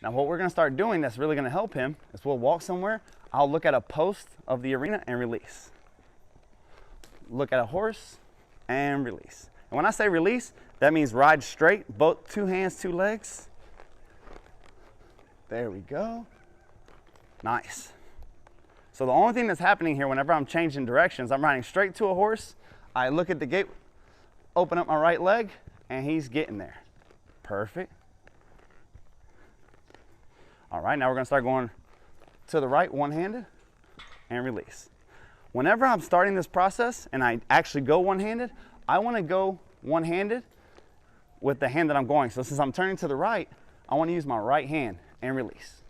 Now what we're gonna start doing that's really gonna help him is we'll walk somewhere, I'll look at a post of the arena and release. Look at a horse and release. And when I say release, that means ride straight, both 2 hands, 2 legs. There we go. Nice. So the only thing that's happening here whenever I'm changing directions, I'm riding straight to a horse, I look at the gate, open up my right leg, and he's getting there. Perfect. All right, now we're gonna start going to the right, one-handed, and release. Whenever I'm starting this process and I actually go one-handed, I wanna go one-handed with the hand that I'm going. So since I'm turning to the right, I wanna use my right hand and release.